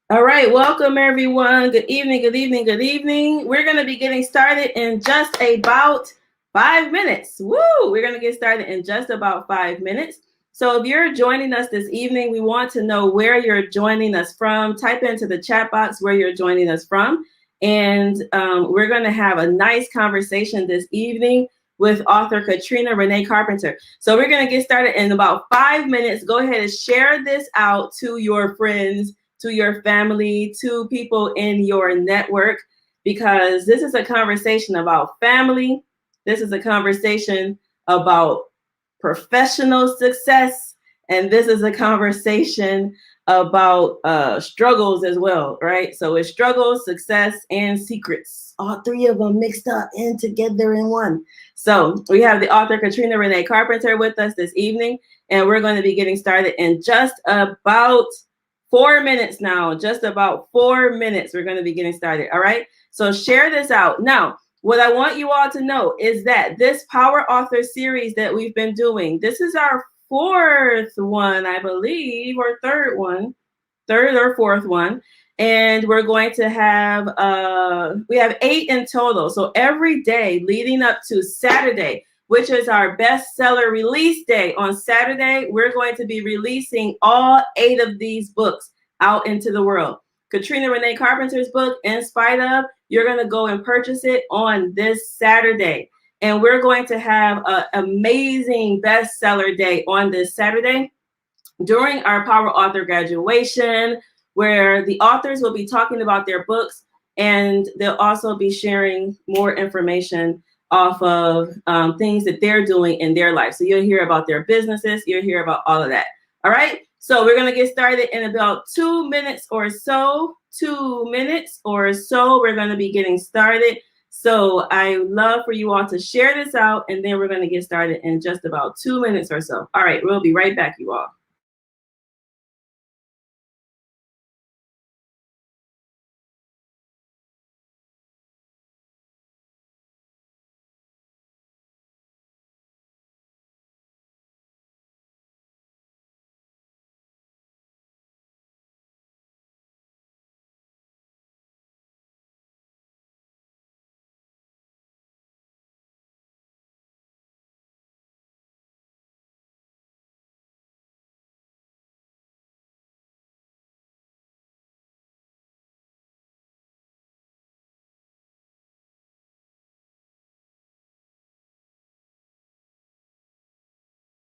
All right, welcome everyone. Good evening, good evening, good evening. We're going to be getting started in just about 5 minutes. Woo! We're going to get started in just about 5 minutes. So if you're joining us this evening, we want to know where you're joining us from. Type into the chat box where you're joining us from. And we're going to have a nice conversation this evening with author Katrina Renea Carpenter. So we're going to get started in about 5 minutes. Go ahead and share this out to your friends, to your family, to people in your network, because this is a conversation about family. This is a conversation about professional success. And this is a conversation about struggles as well, right? So it's struggles, success, and secrets. All three of them mixed up and together in one. So we have the author Katrina Renea Carpenter with us this evening, and we're going to be getting started in just about 4 minutes now. Just about 4 minutes. We're going to be getting started. All right. So share this out. Now, what I want you all to know is that this Power Author series that we've been doing, this is our fourth one, I believe, or third or fourth one. And we're going to have, we have 8 in total. So every day leading up to Saturday, which is our bestseller release day. On Saturday, we're going to be releasing all 8 of these books out into the world. Katrina Renea Carpenter's book, In Spite Of, you're going to go and purchase it on this Saturday. And we're going to have an amazing bestseller day on this Saturday during our Power Author graduation, where the authors will be talking about their books, and they'll also be sharing more information off of things that they're doing in their life. So you'll hear about their businesses, you'll hear about all of that. All right, so we're going to get started in about 2 minutes or so. 2 minutes or so, we're going to be getting started. So I love for you all to share this out, and then we're going to get started in just about 2 minutes or so. All right, we'll be right back, you all.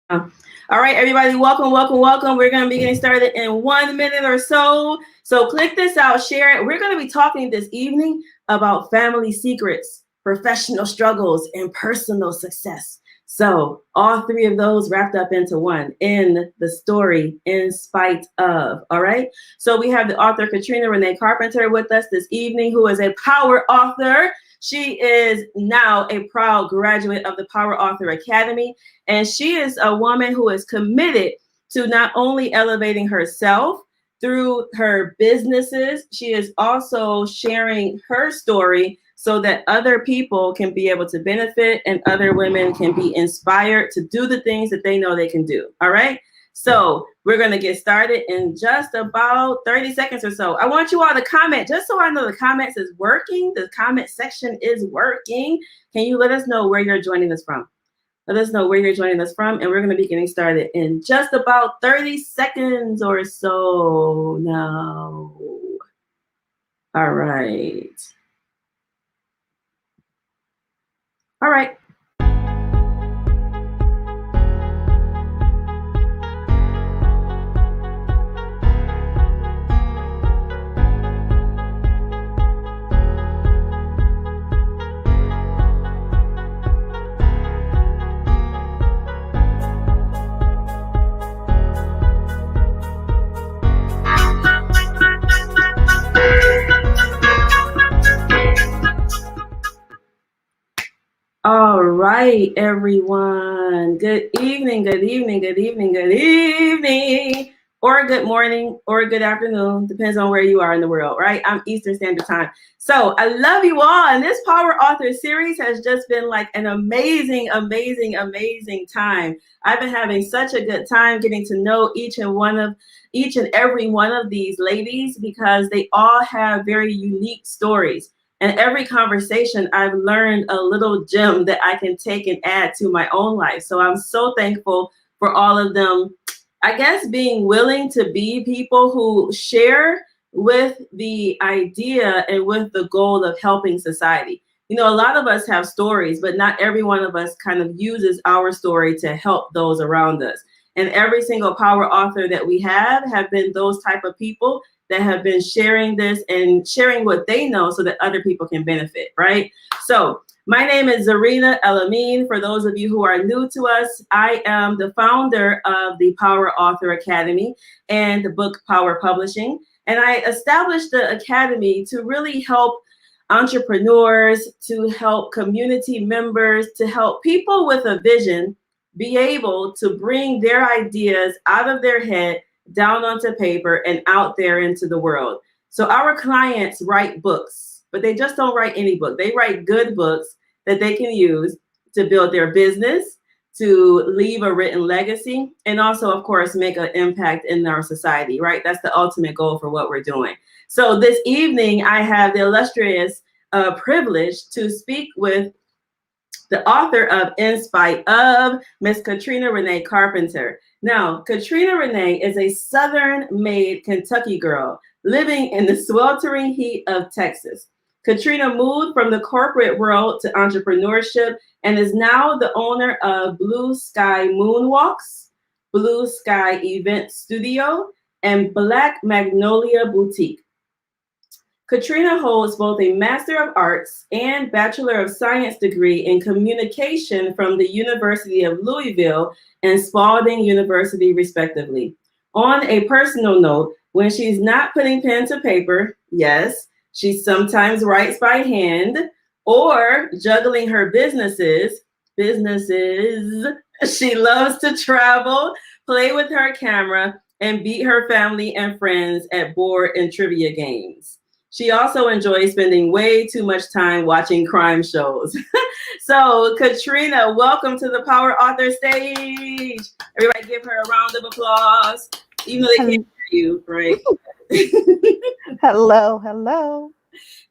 All right, everybody, welcome, welcome, welcome. We're going to be getting started in 1 minute or so. So click this out, share it. We're going to be talking this evening about family secrets, professional struggles, and personal success. So all 3 of those wrapped up into one in the story, In Spite Of. All right. So we have the author Katrina Renea Carpenter with us this evening, who is a power author. She is now a proud graduate of the Power Author Academy, and she is a woman who is committed to not only elevating herself through her businesses, she is also sharing her story so that other people can be able to benefit and other women can be inspired to do the things that they know they can do. All right. So we're going to get started in just about 30 seconds or so. I want you all to comment, just so I know the comments is working. The comment section is working. Can you let us know where you're joining us from? Let us know where you're joining us from, and we're going to be getting started in just about 30 seconds or so now. All right. All right. All right, everyone. Good evening, good evening, good evening, good evening. or good morning, or good afternoon, depends on where you are in the world, right? I'm Eastern Standard Time. So I love you all. And this Power Author series has just been like an amazing, amazing, amazing time. I've been having such a good time getting to know each and every one of these ladies, because they all have very unique stories. And every conversation, I've learned a little gem that I can take and add to my own life. So I'm so thankful for all of them, I guess, being willing to be people who share with the idea and with the goal of helping society. You know, a lot of us have stories, but not every one of us kind of uses our story to help those around us. And every single power author that we have been those type of people that have been sharing this and sharing what they know so that other people can benefit, right? So my name is Zarina El-Amin. For those of you who are new to us, I am the founder of the Power Author Academy and the book Power Publishing. And I established the Academy to really help entrepreneurs, to help community members, to help people with a vision be able to bring their ideas out of their head, down onto paper, and out there into the world. So our clients write books, but they just don't write any book. They write good books that they can use to build their business, to leave a written legacy, and also, of course, make an impact in our society, right? That's the ultimate goal for what we're doing. So this evening, I have the illustrious privilege to speak with the author of In Spite Of, Miss Katrina Renea Carpenter. Now, Katrina Renea is a Southern-made Kentucky girl living in the sweltering heat of Texas. Katrina moved from the corporate world to entrepreneurship and is now the owner of Blue Sky Moonwalks, Blue Sky Event Studio, and Black Magnolia Boutique. Katrina holds both a Master of Arts and Bachelor of Science degree in communication from the University of Louisville and Spalding University, respectively. On a personal note, when she's not putting pen to paper, yes, she sometimes writes by hand, or juggling her businesses. She loves to travel, play with her camera, and beat her family and friends at board and trivia games. She also enjoys spending way too much time watching crime shows. So, Katrina, welcome to the Power Author stage. Everybody give her a round of applause, even though they can't hear you, right? Hello, hello.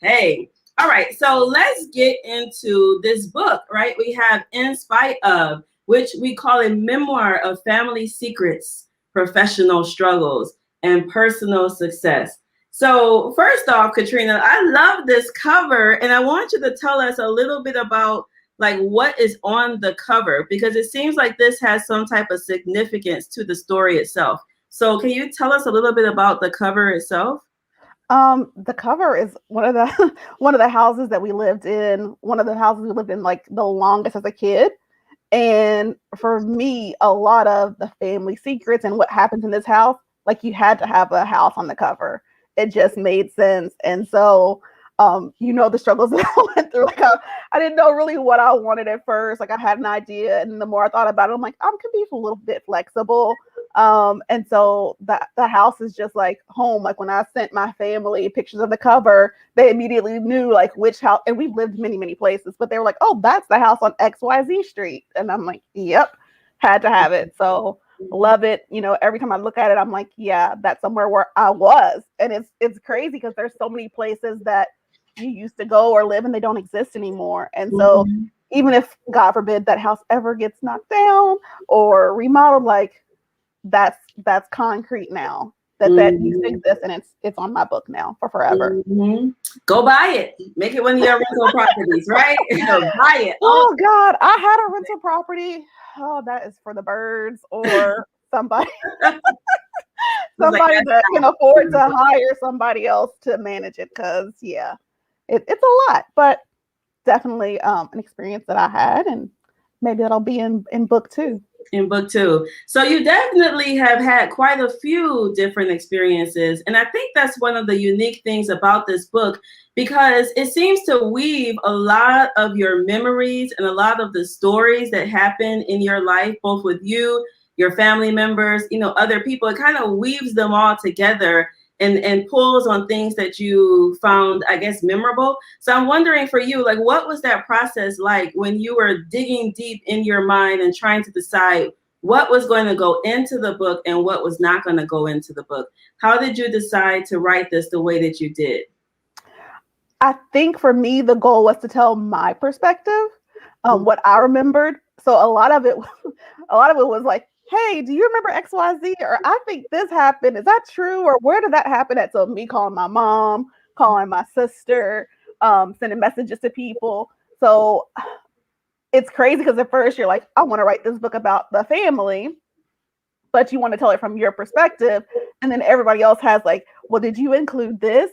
Hey, all right, so let's get into this book, right? We have In Spite Of, which we call a memoir of family secrets, professional struggles, and personal success. So first off, Katrina, I love this cover, and I want you to tell us a little bit about like what is on the cover, because it seems like this has some type of significance to the story itself. So can you tell us a little bit about the cover itself? The cover is one of the houses that we lived in, like the longest as a kid. And for me, a lot of the family secrets and what happens in this house, like you had to have a house on the cover. It just made sense. And so, the struggles that I went through, like I didn't know really what I wanted at first. Like I had an idea, and the more I thought about it, I'm like, I can be a little bit flexible. And so the house is just like home. Like when I sent my family pictures of the cover, they immediately knew like which house, and we've lived many, many places, but they were like, oh, that's the house on XYZ Street. And I'm like, yep, had to have it. So love it. Every time I look at it, I'm like, yeah, that's somewhere where I was. And it's crazy because there's so many places that you used to go or live and they don't exist anymore. And so even if, God forbid, that house ever gets knocked down or remodeled, like that's concrete now. That used to exist, and it's on my book now for forever. Go buy it. Make it one of your rental properties, right? Buy it. Oh God, I had a rental property. Oh, that is for the birds or somebody that can afford to hire somebody else to manage it. Because it's a lot, but definitely an experience that I had, and maybe that'll be in book 2. In book 2. So you definitely have had quite a few different experiences. And I think that's one of the unique things about this book, because it seems to weave a lot of your memories and a lot of the stories that happen in your life, both with you your family members, other people. It kind of weaves them all together and pulls on things that you found, I guess, memorable. So I'm wondering for you, like, what was that process like when you were digging deep in your mind and trying to decide what was going to go into the book and what was not going to go into the book? How did you decide to write this the way that you did? I think for me, the goal was to tell my perspective, what I remembered. So a lot of it was like, hey, do you remember XYZ? Or I think this happened. Is that true? Or where did that happen at? So me calling my mom, calling my sister, sending messages to people. So it's crazy because at first you're like, I want to write this book about the family, but you want to tell it from your perspective. And then everybody else has like, well, did you include this?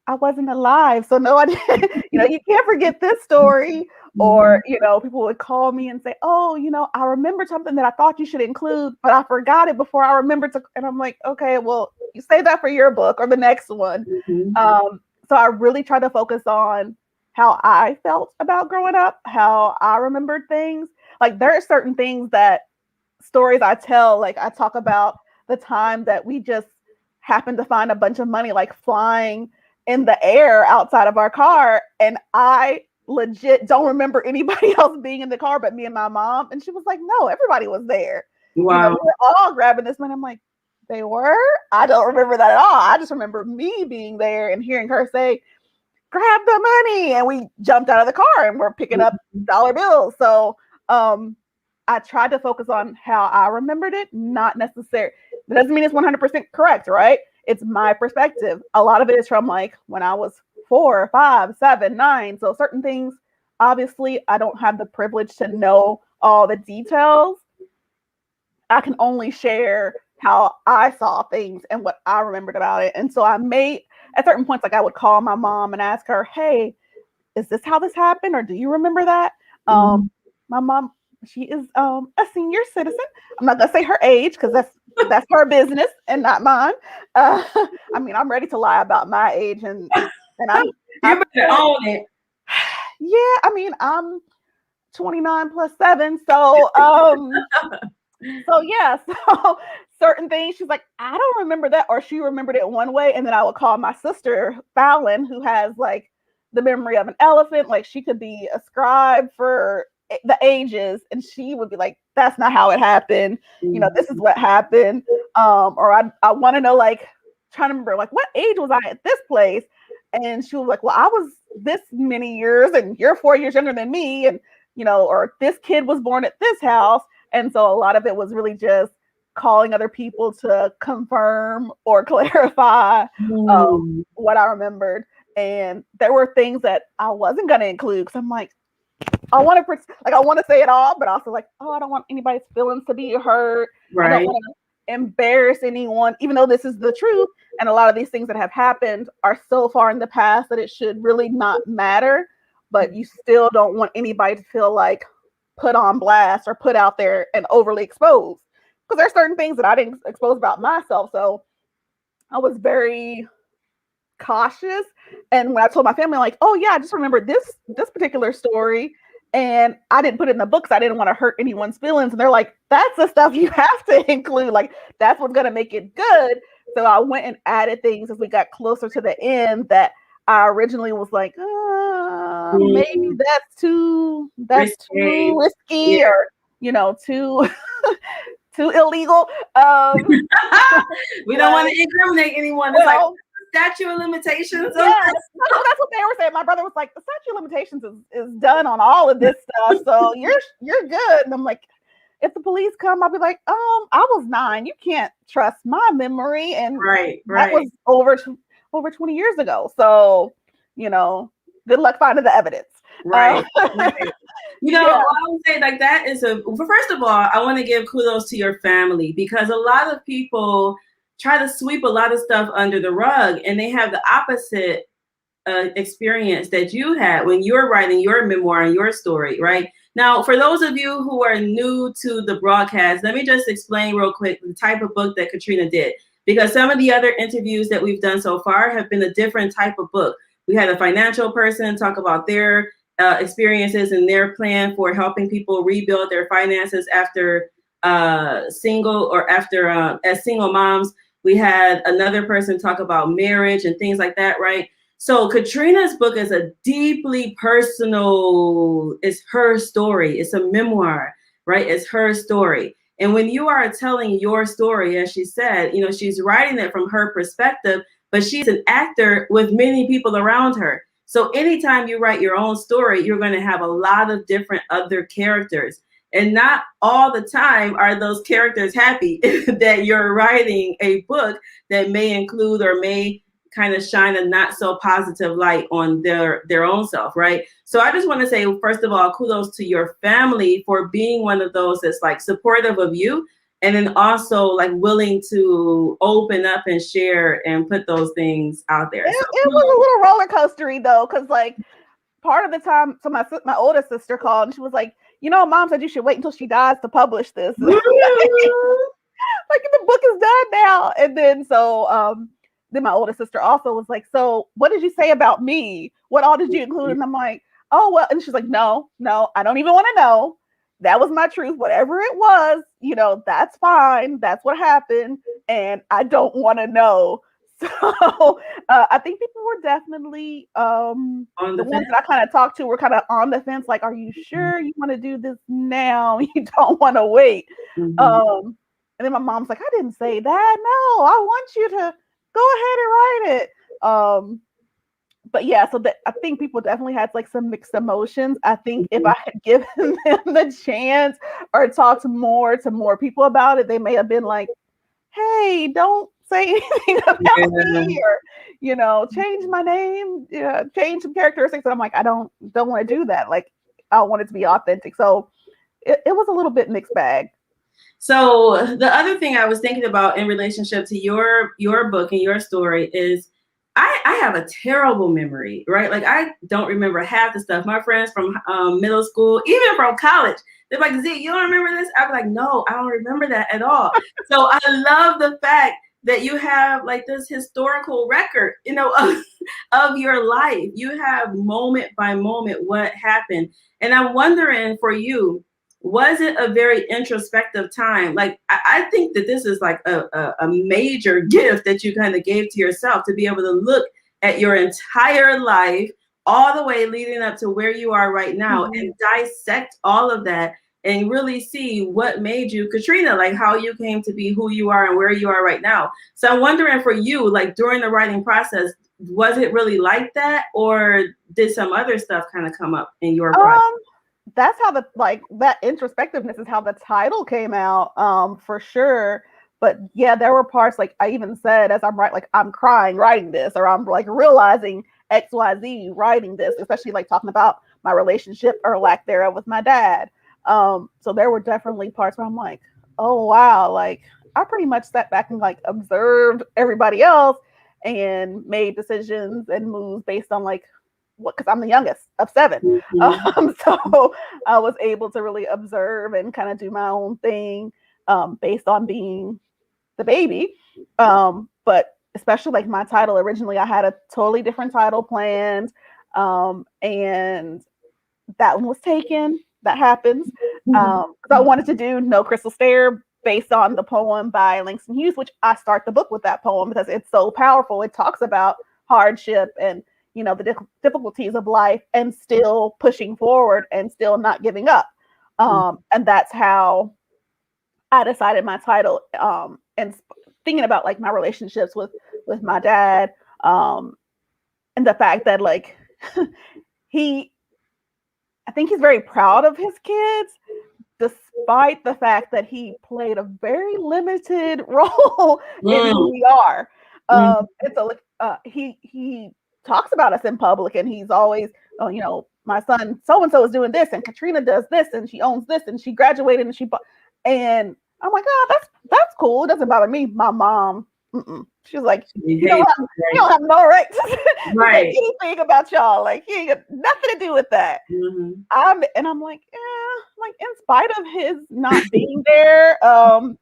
I wasn't alive, so no, I didn't. You can't forget this story. Or, people would call me and say, oh, I remember something that I thought you should include, but I forgot it before I remembered to. And I'm like, okay, well, you say that for your book or the next one. Mm-hmm. So I really try to focus on how I felt about growing up, how I remembered things. Like there are certain things that stories I tell, like I talk about the time that we just happened to find a bunch of money, like flying in the air outside of our car. And I legit don't remember anybody else being in the car but me and my mom. And she was like, no, everybody was there. Wow. We were all grabbing this money. I'm like, they were? I don't remember that at all. I just remember me being there and hearing her say, grab the money. And we jumped out of the car and we're picking up dollar bills. So I tried to focus on how I remembered it, not necessarily. That doesn't mean it's 100% correct, right? It's my perspective. A lot of it is from like when I was 4, 5, 7, 9. So certain things, obviously, I don't have the privilege to know all the details. I can only share how I saw things and what I remembered about it. And so I made, at certain points, like I would call my mom and ask her, hey, is this how this happened? Or do you remember that? My mom, she is a senior citizen. I'm not gonna say her age because that's her business and not mine. I'm ready to lie about my age and you better own it. Yeah, I'm 29 plus 7, so so certain things she's like, I don't remember that, or she remembered it one way, and then I would call my sister Fallon, who has like the memory of an elephant. Like she could be a scribe for the ages, and she would be like, that's not how it happened. This is what happened. Or I want to know, like, trying to remember, like, what age was I at this place? And she was like, well, I was this many years and you're 4 years younger than me. And, or this kid was born at this house. And so a lot of it was really just calling other people to confirm or clarify what I remembered. And there were things that I wasn't going to include because I'm like, I want to say it all, but also like, oh, I don't want anybody's feelings to be hurt. Right. I don't want to embarrass anyone, even though this is the truth. And a lot of these things that have happened are so far in the past that it should really not matter. But you still don't want anybody to feel like put on blast or put out there and overly exposed. Because there's certain things that I didn't expose about myself. So I was very cautious. And when I told my family, like, oh yeah, I just remember this particular story, and I didn't put it in the books. I didn't want to hurt anyone's feelings. And they're like, that's the stuff you have to include. Like, that's what's going to make it good. So I went and added things as we got closer to the end that I originally was like, maybe that's too risky or, too illegal. We don't want to incriminate anyone. It's like statute of limitations. Yes, that's what they were saying. My brother was like, the statute of limitations is done on all of this stuff, so you're good. And I'm like, if the police come, I'll be like, I was 9. You can't trust my memory, and that was over 20 years ago. So, good luck finding the evidence. Right. I would say like that is first of all, I want to give kudos to your family, because a lot of people try to sweep a lot of stuff under the rug, and they have the opposite experience that you had when you're writing your memoir and your story, right? Now, for those of you who are new to the broadcast, let me just explain real quick the type of book that Katrina did, because some of the other interviews that we've done so far have been a different type of book. We had a financial person talk about their experiences and their plan for helping people rebuild their finances after single, or after as single moms. We had another person talk about marriage and things like that, right? So Katrina's book is a deeply personal, it's her story. It's a memoir, right? It's her story. And when you are telling your story, as she said, you know, she's writing it from her perspective, but she's an actor with many people around her. So anytime you write your own story, you're going to have a lot of different other characters. And not all the time are those characters happy that you're writing a book that may include or may kind of shine a not so positive light on their own self, right? So I just want to say, first of all, kudos to your family for being one of those that's like supportive of you, and then also like willing to open up and share and put those things out there. It was a little roller coastery though, because like part of the time, so my oldest sister called and she was like, you know, Mom said you should wait until she dies to publish this. Like the book is done now. And then then my oldest sister also was like, so what did you say about me? What all did you include? And I'm like, oh, well, and she's like, no, I don't even want to know. That was my truth. Whatever it was, you know, that's fine. That's what happened. And I don't want to know. So I think people were definitely the ones that I kind of talked to were kind of on the fence, like, are you sure you want to do this now? You don't want to wait. And then my mom's like, I didn't say that. No, I want you to go ahead and write it. But yeah, so I think people definitely had like some mixed emotions. I think if I had given them the chance or talked more to more people about it, they may have been like, hey, don't say anything about me, or, you know, change my name, change some characteristics. And I'm like, I don't want to do that. Like, I want it to be authentic. So it was a little bit mixed bag. So the other thing I was thinking about in relationship to your book and your story is I have a terrible memory, right? Like I don't remember half the stuff. My friends from middle school, even from college, they're like, Z, you don't remember this? I'm like, no, I don't remember that at all. So I love the fact that you have like this historical record, you know, of your life. You have moment by moment what happened. And I'm wondering for you, was it a very introspective time? Like, I think that this is like a major gift that you kind of gave to yourself, to be able to look at your entire life all the way leading up to where you are right now and dissect all of that and really see what made you Katrina, like how you came to be who you are and where you are right now. So I'm wondering for you, like during the writing process, was it really like that, or did some other stuff kind of come up in your process? That's how that introspectiveness is how the title came out, for sure. But yeah, there were parts, like I even said, as I'm crying writing this, or I'm like realizing XYZ writing this, especially like talking about my relationship or lack thereof with my dad. So there were definitely parts where I'm like, oh wow, like I pretty much sat back and like observed everybody else and made decisions and moves based on like because I'm the youngest of 7. So I was able to really observe and kind of do my own thing based on being the baby. But especially like my title, originally I had a totally different title planned, and that one was taken. That happens. Because I wanted to do No Crystal Stair based on the poem by Langston Hughes, which I start the book with that poem because it's so powerful. It talks about hardship and, you know, the difficulties of life and still pushing forward and still not giving up. And that's how I decided my title, and thinking about like my relationships with my dad, and the fact that like I think he's very proud of his kids, despite the fact that he played a very limited role in who we are. And so he talks about us in public, and he's always, oh, you know, my son so and so is doing this, and Katrina does this, and she owns this, and she graduated, and I'm like, oh, that's cool. It doesn't bother me. My mom, she's like, you don't have no right to say anything about y'all. Like, you ain't got nothing to do with that. I'm like, like in spite of his not being there,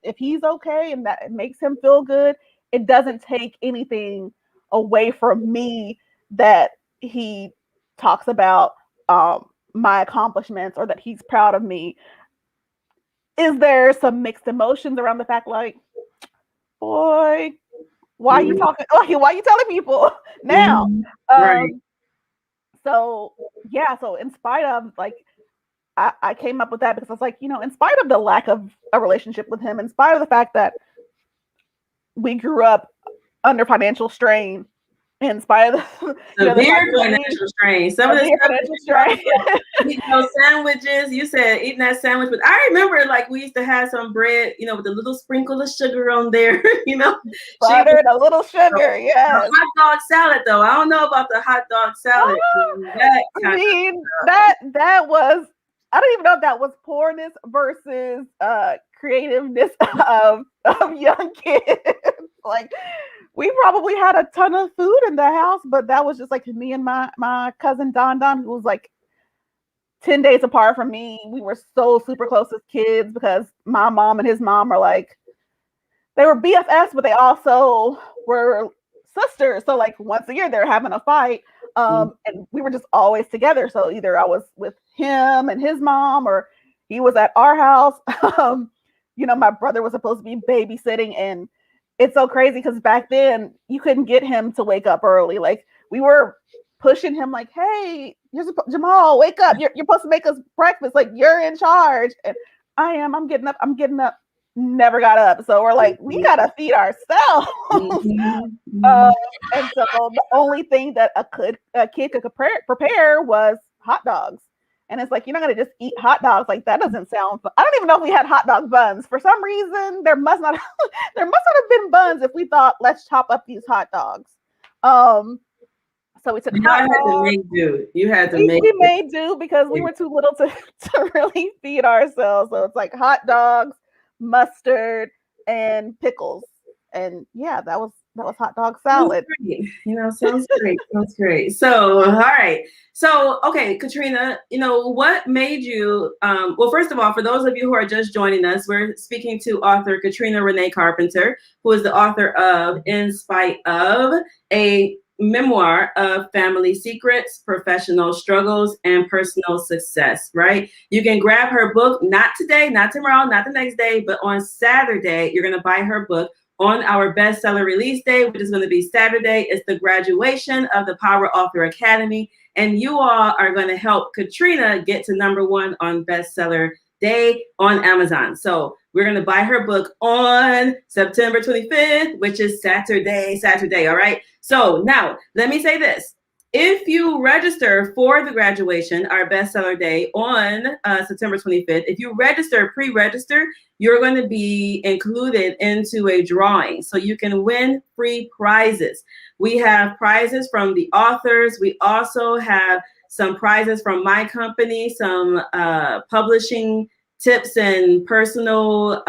if he's okay and that it makes him feel good, it doesn't take anything away from me that he talks about my accomplishments or that he's proud of me. is there some mixed emotions around the fact, like, boy, why are you talking? Like, why are you telling people now? Right. So yeah, so in spite of like, I came up with that because I was like, in spite of the lack of a relationship with him, in spite of the fact that we grew up under financial strain, in spite of the fact Severe that financial strain. Some of the severe stuff financial strain. eating those sandwiches. You said eating that sandwich, but I remember like we used to have some bread, with a little sprinkle of sugar on there. Butter and a little sugar, yes. Hot dog salad though. I don't know about the hot dog salad. That was, I don't even know if that was poorness versus creativeness of young kids. Like, we probably had a ton of food in the house, but that was just like me and my cousin Don, who was like 10 days apart from me. We were so super close as kids because my mom and his mom are like, they were BFFs, but they also were sisters. So like once a year they're having a fight. And we were just always together. So either I was with him and his mom, or he was at our house. My brother was supposed to be babysitting, and it's so crazy because back then you couldn't get him to wake up early. Like, we were pushing him like, hey, Jamal, wake up. You're supposed to make us breakfast. Like, you're in charge. And I'm getting up. Never got up. So we're like, we gotta feed ourselves. And so the only thing that a kid could prepare was hot dogs. And it's like, you're not gonna just eat hot dogs. Like, that doesn't sound fun. I don't even know if we had hot dog buns. For some reason, there must not have been buns if we thought, let's chop up these hot dogs. So we took hot dogs. You had to we made do because we were too little to really feed ourselves. So it's like hot dogs, mustard, and pickles. And yeah, that was hot dog salad. Sounds great. Sounds great. So, all right. So, okay, Katrina, what made you, well, first of all, for those of you who are just joining us, we're speaking to author Katrina Renea Carpenter, who is the author of In Spite of, a memoir of family secrets, professional struggles, and personal success, right? You can grab her book, not today, not tomorrow, not the next day, but on Saturday, you're going to buy her book on our bestseller release day, which is going to be Saturday. It's the graduation of the Power Author Academy. And you all are going to help Katrina get to #1 on bestseller day on Amazon. So we're going to buy her book on September 25th, which is Saturday. All right. So now let me say this. If you register for the graduation, our bestseller day on September 25th, if you pre-register, you're going to be included into a drawing. So you can win free prizes. We have prizes from the authors. We also have some prizes from my company, some publishing tips and personal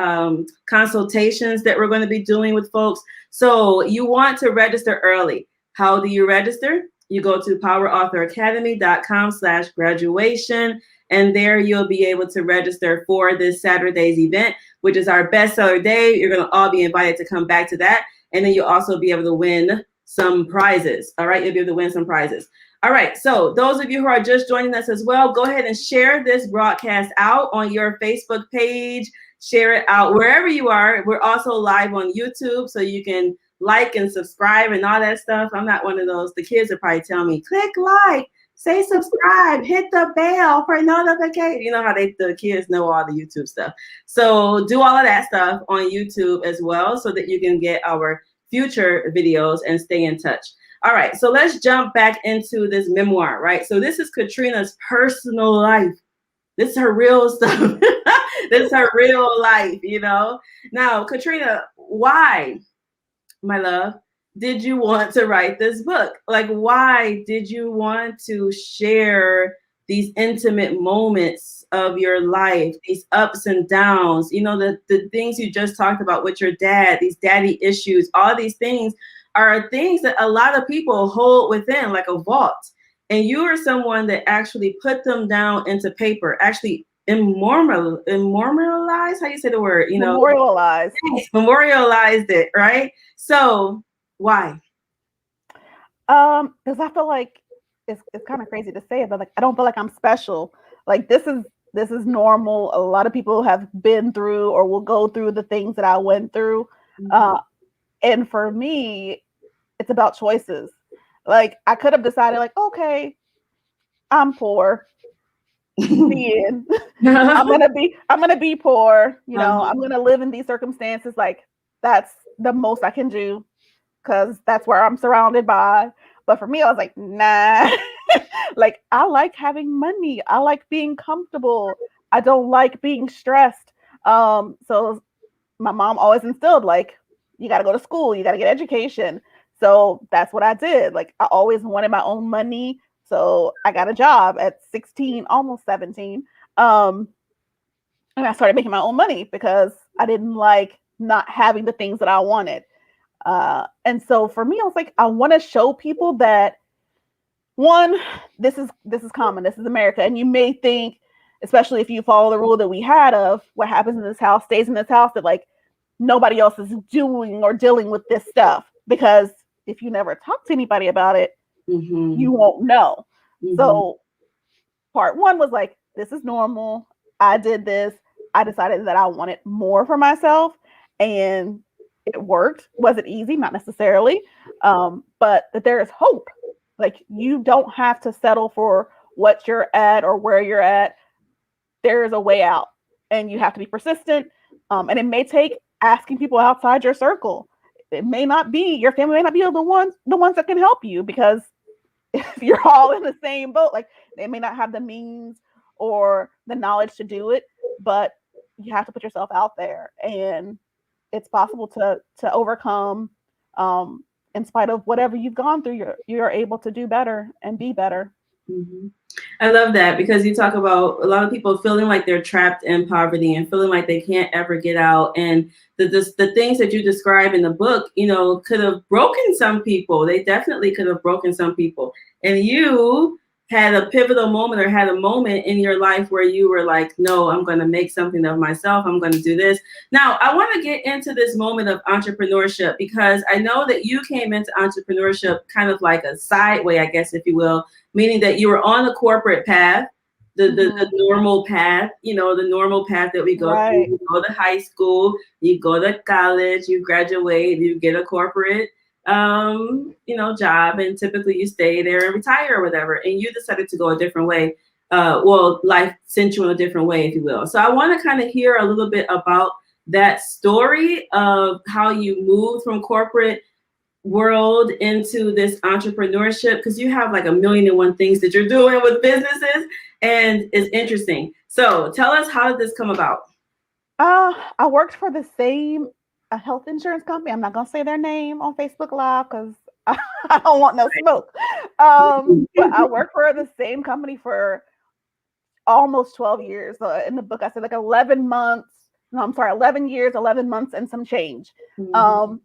consultations that we're going to be doing with folks. So you want to register early. How do you register? You go to powerauthoracademy.com/graduation, and there you'll be able to register for this Saturday's event, which is our bestseller day. You're going to all be invited to come back to that. And then you'll also be able to win some prizes. All right. You'll be able to win some prizes. All right. So those of you who are just joining us as well, go ahead and share this broadcast out on your Facebook page. Share it out wherever you are. We're also live on YouTube, so you can like and subscribe and all that stuff. I'm not one of those. The kids are probably telling me, click like, say subscribe, hit the bell for notification. You know how the kids know all the YouTube stuff. So do all of that stuff on YouTube as well, so that you can get our future videos and stay in touch. All right, so let's jump back into this memoir, right? So this is Katrina's personal life. This is her real stuff. This is her real life, Now, Katrina, why, my love, did you want to write this book? Like, why did you want to share these intimate moments of your life, these ups and downs, the things you just talked about with your dad, these daddy issues, all these things are things that a lot of people hold within like a vault. And you are someone that actually put them down into paper, actually memorialized, how you say the word, memorialized it, right? So why? Because I feel like it's kind of crazy to say it, but like, I don't feel like I'm special. Like, this is This is normal. A lot of people have been through or will go through the things that I went through. Mm-hmm. And for me, it's about choices. Like I could have decided, like, okay, I'm poor. The end. I'm gonna be poor. I'm gonna live in these circumstances. Like that's the most I can do because that's where I'm surrounded by. But for me, I was like, nah. Like I like having money. I like being comfortable. I don't like being stressed. So my mom always instilled like you got to go to school, you got to get education. So that's what I did. Like I always wanted my own money. So I got a job at 16, almost 17. Um, and I started making my own money because I didn't like not having the things that I wanted. And so for me, I was like, I want to show people that one, this is common, this is America, and you may think, especially if you follow the rule that we had of what happens in this house stays in this house, that like nobody else is doing or dealing with this stuff because if you never talk to anybody about it, Mm-hmm. you won't know. Mm-hmm. So part one was like, this is normal. I did this. I decided that I wanted more for myself, and it worked. Was it easy? Not necessarily, but that there is hope. Like you don't have to settle for what you're at or where you're at. There is a way out, and you have to be persistent. And it may take asking people outside your circle. It may not be your family may not be the ones that can help you because if you're all in the same boat, like they may not have the means or the knowledge to do it, but you have to put yourself out there, and it's possible to overcome. In spite of whatever you've gone through, you're able to do better and be better. Mhm. I love that because you talk about a lot of people feeling like they're trapped in poverty and feeling like they can't ever get out. And the things that you describe in the book, could have broken some people. They definitely could have broken some people. And you had a pivotal moment or had a moment in your life where you were like, no, I'm going to make something of myself. I'm going to do this. Now, I want to get into this moment of entrepreneurship because I know that you came into entrepreneurship kind of like a side way, I guess, if you will, meaning that you were on the corporate path, the normal path, the normal path that we go through. Right. You go to high school, you go to college, you graduate, you get a corporate, job, and typically you stay there and retire or whatever. And you decided to go a different way. Life sent you in a different way, if you will. So I want to kind of hear a little bit about that story of how you moved from corporate world into this entrepreneurship because you have like a million and one things that you're doing with businesses and it's interesting. So tell us, how did this come about? I worked for the same health insurance company. I'm not gonna say their name on Facebook Live because I don't want no smoke. But I worked for the same company for almost 12 years. In the book, I said like 11 months. No, I'm sorry, 11 years, 11 months, and some change. Mm-hmm.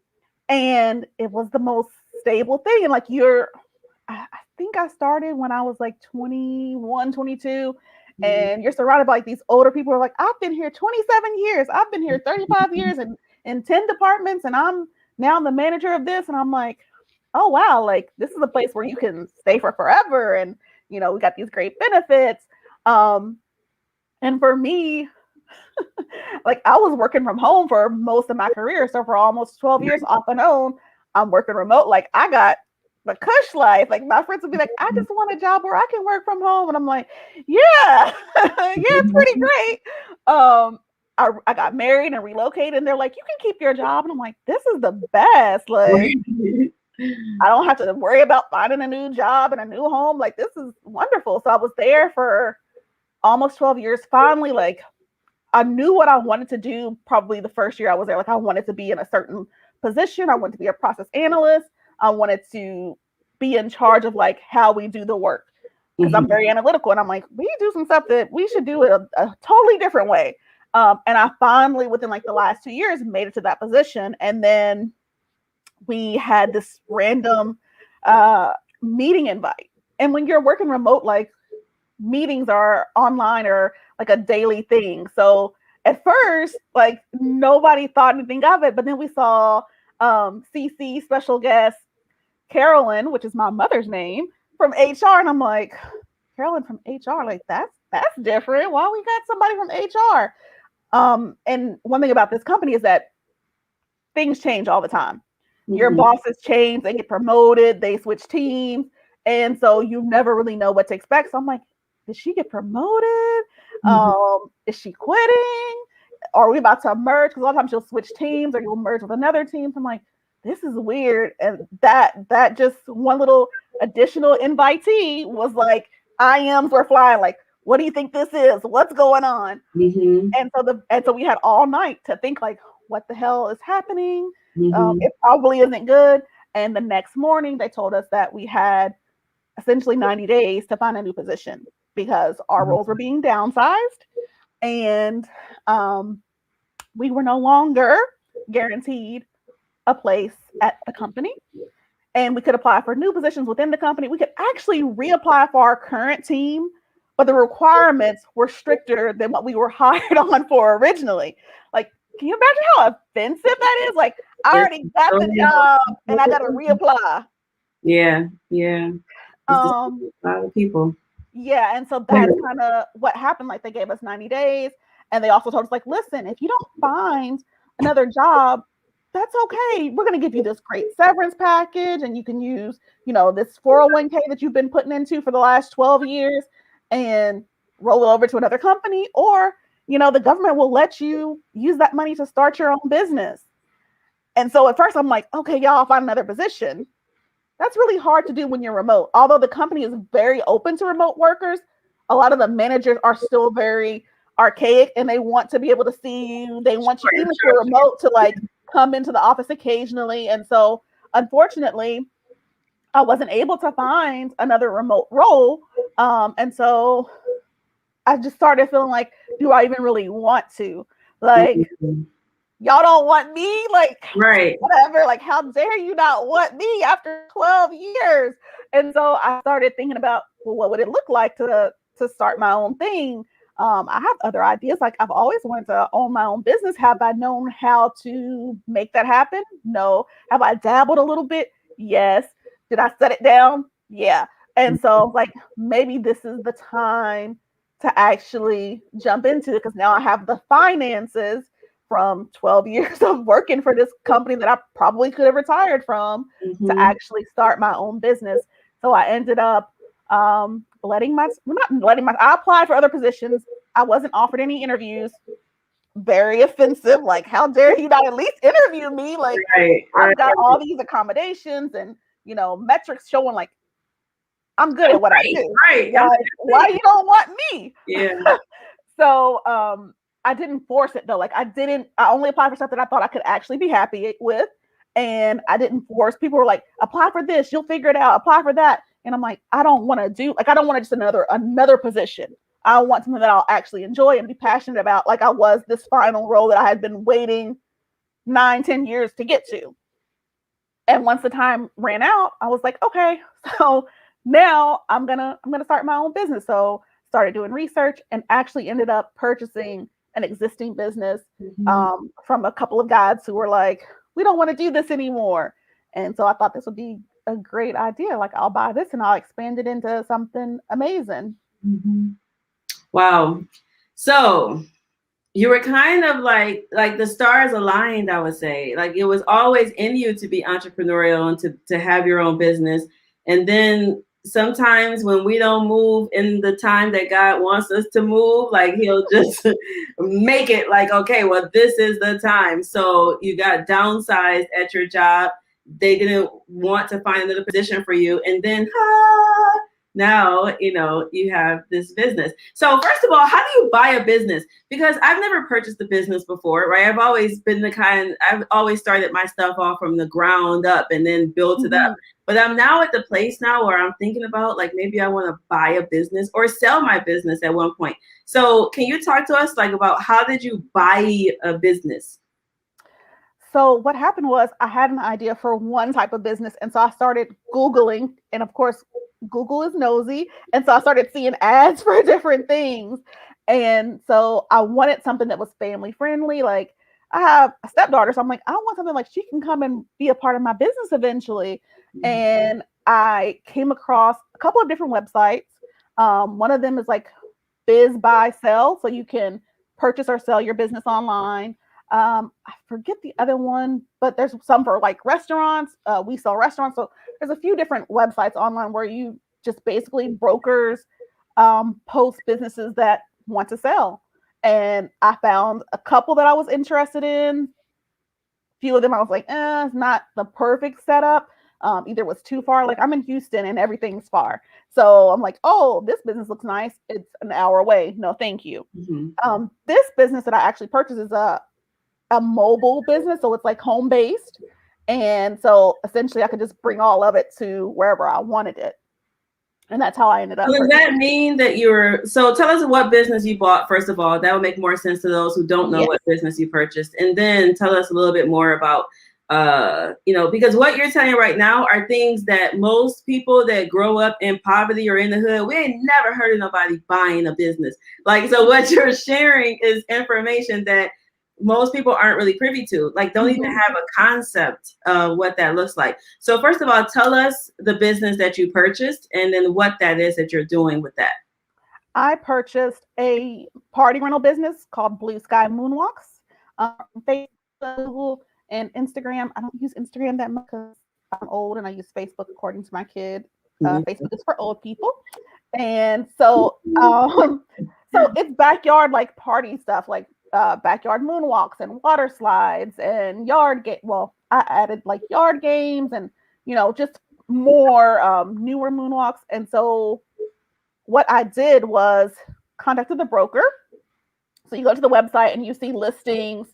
And it was the most stable thing. And like I think I started when I was like 21, 22. And you're surrounded by like these older people who are like, I've been here 27 years. I've been here 35 years and in 10 departments. And I'm now the manager of this. And I'm like, oh, wow. Like this is a place where you can stay for forever. And, we got these great benefits. And for me, like I was working from home for most of my career. So for almost 12 years off and on, I'm working remote. Like I got the cush life. Like my friends would be like, I just want a job where I can work from home. And I'm like, yeah, yeah, it's pretty great. I got married and relocated and they're like, you can keep your job. And I'm like, this is the best. Like I don't have to worry about finding a new job and a new home. Like this is wonderful. So I was there for almost 12 years. Finally, like I knew what I wanted to do probably the first year I was there. Like I wanted to be in a certain position. I wanted to be a process analyst. I wanted to be in charge of like how we do the work because I'm very analytical and I'm like, we do some stuff that we should do it a totally different way. And I finally, within like the last 2 years, made it to that position. And then we had this random meeting invite. And when you're working remote, like meetings are online or like a daily thing. So at first, like nobody thought anything of it, but then we saw CC special guest Carolyn, which is my mother's name, from HR, and I'm like, Carolyn from HR, like that's that's different. Why we got somebody from HR? And one thing about this company is that things change all the time. Your bosses change, they get promoted, they switch teams. And so you never really know what to expect. So I'm like, did she get promoted? Is she quitting? Are we about to merge? Because a lot of times she'll switch teams or you'll merge with another team. So I'm like, this is weird. And that just one little additional invitee was like, IMs were flying. Like, what do you think this is? What's going on? And so we had all night to think like, what the hell is happening? It probably isn't good. And the next morning they told us that we had essentially 90 days to find a new position because our roles were being downsized and we were no longer guaranteed a place at the company. And we could apply for new positions within the company. We could actually reapply for our current team, but the requirements were stricter than what we were hired on for originally. Like, can you imagine how offensive that is? Like, I already got the job and I got to reapply. Yeah. A lot of people. Yeah, and so that's kind of what happened. Like, they gave us 90 days, and they also told us, like, listen, if you don't find another job, that's okay. We're going to give you this great severance package, and you can use, this 401k that you've been putting into for the last 12 years and roll it over to another company, or, the government will let you use that money to start your own business. And so at first I'm like, okay, y'all, I'll find another position. That's really hard to do when you're remote. Although the company is very open to remote workers, a lot of the managers are still very archaic and they want to be able to see you. They want you, even if you're remote, to like come into the office occasionally. And so unfortunately, I wasn't able to find another remote role. And so I just started feeling like, do I even really want to? Like, y'all don't want me? Like, right. Whatever. Like, how dare you not want me after 12 years? And so I started thinking about, well, what would it look like to start my own thing? I have other ideas. Like, I've always wanted to own my own business. Have I known how to make that happen? No. Have I dabbled a little bit? Yes. Did I set it down? Yeah. And so, like, maybe this is the time to actually jump into it, because now I have the finances from 12 years of working for this company that I probably could have retired from to actually start my own business. So I ended up I applied for other positions. I wasn't offered any interviews. Very offensive. Like, how dare you not at least interview me? Like, I've got all these accommodations and, metrics showing like I'm good at what I do. Why you don't want me? Yeah. So I didn't force it though. Like, I only applied for stuff that I thought I could actually be happy with. And I didn't force. People were like, apply for this, you'll figure it out, apply for that. And I'm like, I don't want to just another position. I want something that I'll actually enjoy and be passionate about. Like I was this final role that I had been waiting 9-10 years to get to. And once the time ran out, I was like, okay, so now I'm gonna start my own business. So started doing research and actually ended up purchasing an existing business from a couple of guys who were like, we don't want to do this anymore. And so I thought this would be a great idea. Like, I'll buy this and I'll expand it into something amazing. Wow. So you were kind of like the stars aligned, I would say. Like, it was always in you to be entrepreneurial and to have your own business. And then sometimes when we don't move in the time that God wants us to move, like he'll just make it like, okay, well, this is the time. So you got downsized at your job. They didn't want to find another position for you. And then now, you have this business. So first of all, how do you buy a business? Because I've never purchased a business before, right? I've always started my stuff off from the ground up and then built it up. But I'm now at the place now where I'm thinking about, like, maybe I want to buy a business or sell my business at one point. So can you talk to us like about how did you buy a business? So what happened was I had an idea for one type of business. And so I started Googling, and of course, Google is nosy. And so I started seeing ads for different things. And so I wanted something that was family friendly. Like, I have a stepdaughter, so I'm like, I want something like she can come and be a part of my business eventually. And I came across a couple of different websites. One of them is like biz, buy, sell. So you can purchase or sell your business online. I forget the other one, but there's some for like restaurants. We sell restaurants. So there's a few different websites online where you just basically brokers post businesses that want to sell. And I found a couple that I was interested in. Few of them I was like, it's not the perfect setup. Either was too far. Like I'm in Houston and everything's far. So I'm like, oh, this business looks nice. It's an hour away. No, thank you. Mm-hmm. This business that I actually purchased is a mobile business. So it's like home based. And so essentially I could just bring all of it to wherever I wanted it. And that's how I ended up. So does that mean that so tell us what business you bought, first of all. That would make more sense to those who don't know what business you purchased. And then tell us a little bit more about, because what you're telling right now are things that most people that grow up in poverty or in the hood, we ain't never heard of nobody buying a business. Like, so what you're sharing is information that most people aren't really privy to, like don't even have a concept of what that looks like. So first of all, tell us the business that you purchased and then what that is that you're doing with that. I purchased a party rental business called Blue Sky Moonwalks. Facebook, Google, and Instagram. I don't use Instagram that much because I'm old and I use Facebook according to my kid. Facebook is for old people. And so it's backyard like party stuff, like backyard moonwalks and water slides and I added like yard games and just more newer moonwalks. And so what I did was contacted the broker. So you go to the website and you see listings,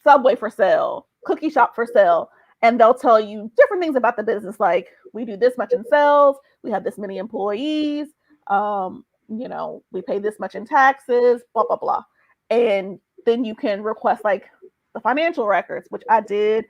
Subway for sale, cookie shop for sale, and they'll tell you different things about the business, like we do this much in sales, we have this many employees, we pay this much in taxes, blah blah blah. And then you can request like the financial records, which I did.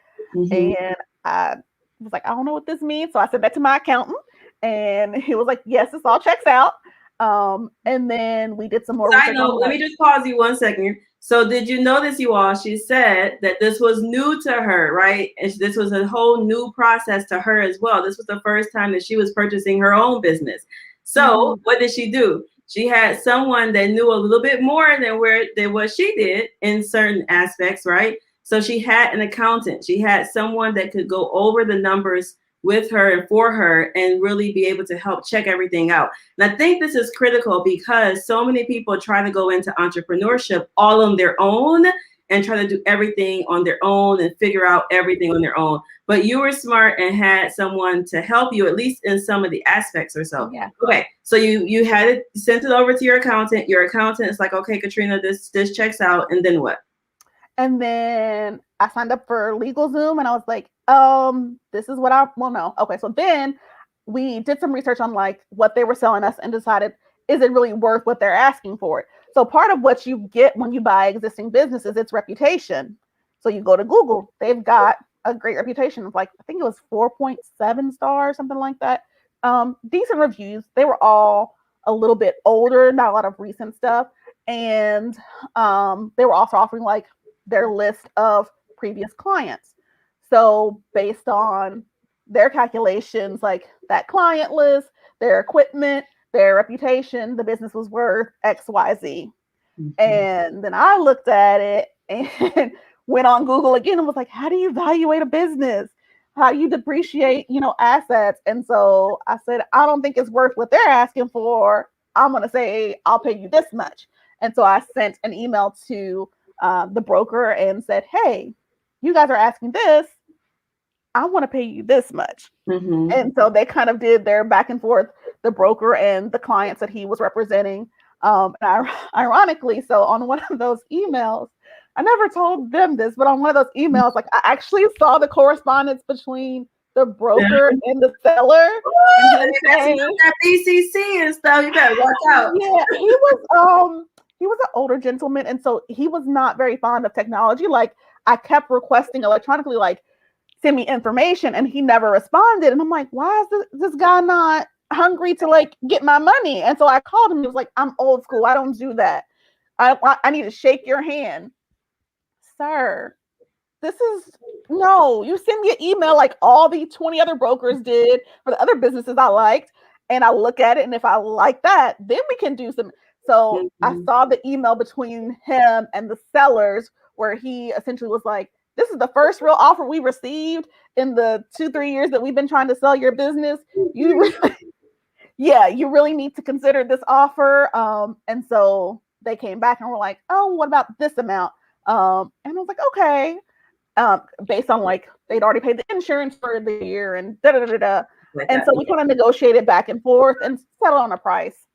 And I was like, I don't know what this means. So I sent that to my accountant and he was like, yes, this all checks out. And then we did some more. I know. Let me just pause you 1 second. So did you notice, you all, she said that this was new to her, right? And this was a whole new process to her as well. This was the first time that she was purchasing her own business. So what did she do? She had someone that knew a little bit more than what she did in certain aspects, right? So she had an accountant. She had someone that could go over the numbers with her and for her and really be able to help check everything out. And I think this is critical because so many people try to go into entrepreneurship all on their own and try to do everything on their own and figure out everything on their own. But you were smart and had someone to help you, at least in some of the aspects or so. Yeah. Okay. So you had it, sent it over to your accountant. Your accountant is like, okay, Katrina, this checks out. And then what? And then I signed up for LegalZoom and I was like, this is what no. Okay. So then we did some research on like what they were selling us and decided, is it really worth what they're asking for it? So part of what you get when you buy existing businesses, it's reputation. So you go to Google, they've got a great reputation of like, I think it was 4.7 stars, something like that. Decent reviews. They were all a little bit older, not a lot of recent stuff. And they were also offering like their list of previous clients. So based on their calculations, like that client list, their equipment, their reputation, the business was worth XYZ. And then I looked at it and went on Google again and was like, how do you evaluate a business? How do you depreciate, assets? And so I said, I don't think it's worth what they're asking for. I'm going to say, I'll pay you this much. And so I sent an email to the broker and said, hey, you guys are asking this. I want to pay you this much. And so they kind of did their back and forth, the broker and the clients that he was representing. And ironically, so on one of those emails, I never told them this, but on one of those emails, like I actually saw the correspondence between the broker and the seller. And that BCC and stuff. You better watch out. Yeah, he was an older gentleman, and so he was not very fond of technology. Like I kept requesting electronically, like send me information, and he never responded. And I'm like, why is this guy not hungry to like get my money? And so I called him. He was like, I'm old school. I don't do that. I need to shake your hand, sir. No, you send me an email like all the 20 other brokers did for the other businesses I liked. and I look at it, and if I like that, then we can do some. So I Mhm. saw the email between him and the sellers where he essentially was like, this is the first real offer we received in the 2-3 years that we've been trying to sell your business. You really, yeah, you really need to consider this offer. And so they came back and were like, oh, what about this amount? And I was like, okay. Based on like they'd already paid the insurance for the year and da da da da. Like And that. so we kind of negotiated back and forth and settled on a price.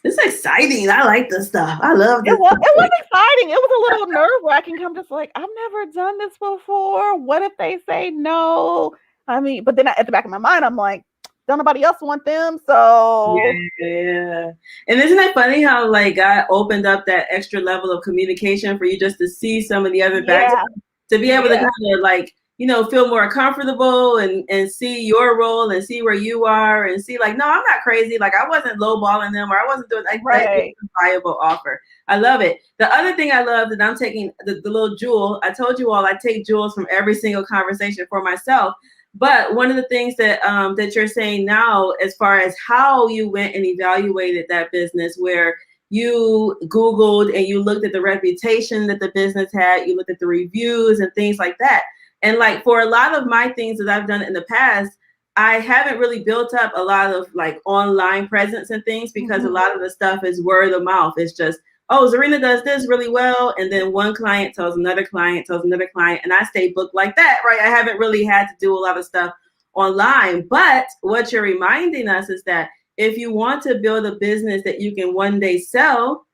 It's exciting. I like this stuff. I love this. It was exciting. It was a little nerve wracking. I'm just like, I've never done this before. What if they say no? I mean, but then at the back of my mind, I'm like, don't nobody else want them, so Yeah. And isn't it funny how like God opened up that extra level of communication for you just to see some of the other background, to be able to kind of like, you know, feel more comfortable and see your role and see where you are and see like, no, I'm not crazy. Like I wasn't lowballing them or I wasn't doing like right. That's a viable offer. I love it. The other thing I love that I'm taking the little jewel, I told you all I take jewels from every single conversation for myself. But one of the things that that you're saying now, as far as how you went and evaluated that business, where you Googled and you looked at the reputation that the business had, you looked at the reviews and things like that. And like for a lot of my things that I've done in the past, I haven't really built up a lot of like online presence and things because a lot of the stuff is word of mouth. It's just, oh, Zarina does this really well. And then one client tells another client, and I stay booked like that, right? I haven't really had to do a lot of stuff online. But what you're reminding us is that if you want to build a business that you can one day sell,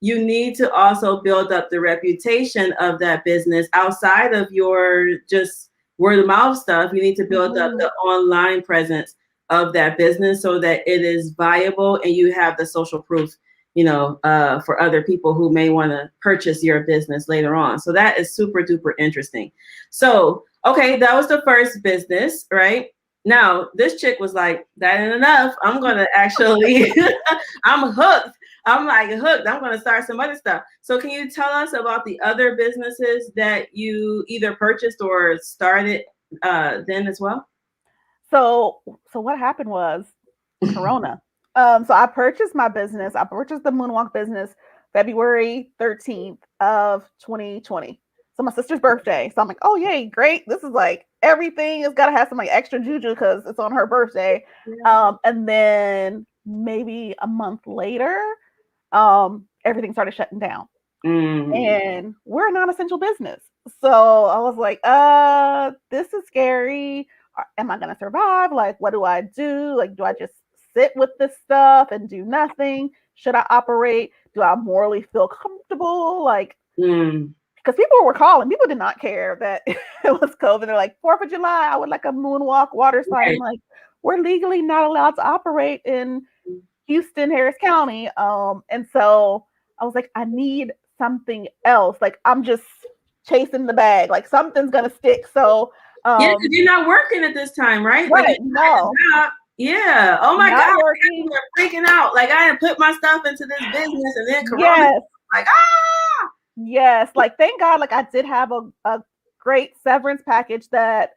you need to also build up the reputation of that business outside of your just word of mouth stuff. You need to build up the online presence of that business so that it is viable and you have the social proof, you know, for other people who may want to purchase your business later on. So that is super duper interesting. So, okay, that was the first business, right? Now, this chick was like, that ain't enough. I'm going to actually, I'm hooked. I'm like hooked. I'm going to start some other stuff. So can you tell us about the other businesses that you either purchased or started then as well? So what happened was Corona. So I purchased my business. I purchased the Moonwalk business February 13th of 2020. So my sister's birthday. So I'm like, oh yay, great. This is like everything has got to have some like extra juju because it's on her birthday. And then maybe a month later, everything started shutting down. And we're a non-essential business. So I was like, this is scary. Am I going to survive? Like, what do I do? Like, do I just sit with this stuff and do nothing? Should I operate? Do I morally feel comfortable? Like, because people were calling, people did not care that it was COVID. They're like, 4th of July, I would like a moonwalk water slide. Right. I'm like, we're legally not allowed to operate in Houston, Harris County. And so I was like, I need something else. Like, I'm just chasing the bag. Like, something's going to stick. So, yeah, because you're not working at this time, right? Right. Like, no. Yeah. Oh my not God. Working. They're freaking out. Like, I didn't put my stuff into this business and then Corona. Yes. Like, ah. Yes. Like, thank God, like, I did have a great severance package that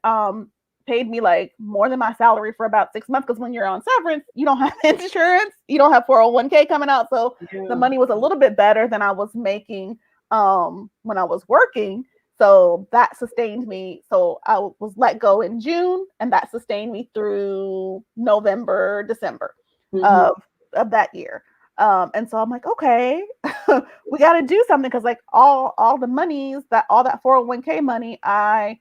paid me like more than my salary for about 6 months. Because when you're on severance, you don't have insurance, you don't have 401k coming out. So the money was a little bit better than I was making when I was working. So that sustained me. So I was let go in June, and that sustained me through November, December of that year. And so I'm like, okay, we got to do something, because like all the monies, all that 401k money I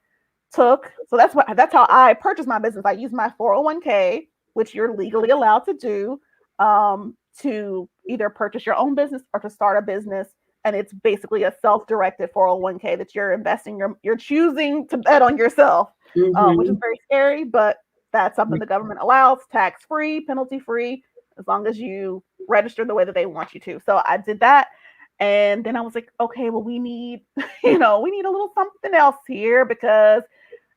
took. So that's how I purchased my business. I used my 401k, which you're legally allowed to do, to either purchase your own business or to start a business. And it's basically a self-directed 401k that you're investing. You're choosing to bet on yourself, which is very scary, but that's something the government allows, tax-free, penalty-free, as long as you register the way that they want you to. So I did that. And then I was like, okay, well, we need a little something else here, because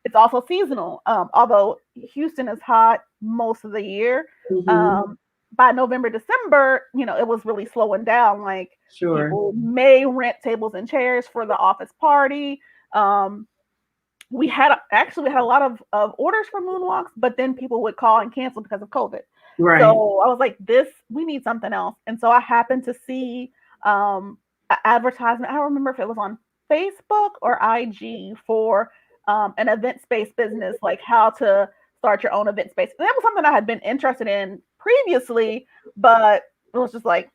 it's also seasonal. Although Houston is hot most of the year, by November, December, it was really slowing down. Like, people may rent tables and chairs for the office party. We had a lot of orders for moonwalks, but then people would call and cancel because of COVID. Right. So I was like, we need something else. And so I happened to see an advertisement. I don't remember if it was on Facebook or IG for an event space business, like how to start your own event space. And that was something I had been interested in previously, but it was just like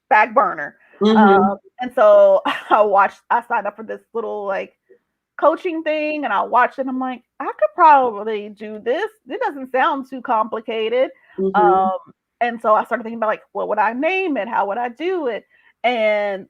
back burner. And so I signed up for this little like coaching thing, and I watched it. And I'm like, I could probably do this. It doesn't sound too complicated. And so I started thinking about like, what would I name it? How would I do it? And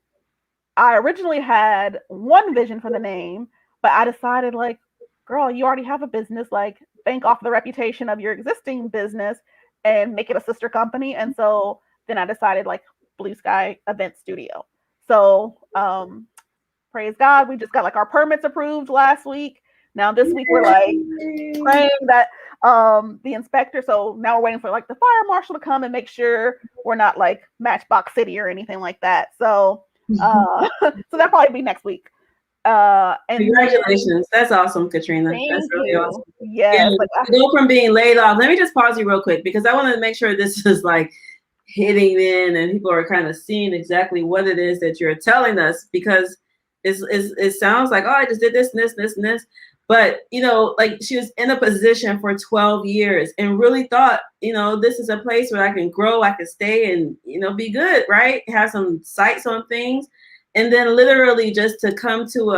I originally had one vision for the name, but I decided like, girl, you already have a business, like bank off the reputation of your existing business and make it a sister company. And so then I decided like Blue Sky Event Studio. So praise God, we just got like our permits approved last week. Now this week we're like praying that the inspector, so now we're waiting for like the fire marshal to come and make sure we're not like Matchbox City or anything like that. So so that'll probably be next week. And congratulations. That's awesome, Katrina. That's really awesome. Yes. Yeah, to go from being laid off. Let me just pause you real quick because I want to make sure this is like hitting in and people are kind of seeing exactly what it is that you're telling us, because it sounds like, oh, I just did this and this and this and this. But, you know, like she was in a position for 12 years and really thought, you know, this is a place where I can grow, I can stay and, you know, be good, right? Have some sights on things. And then literally just to come to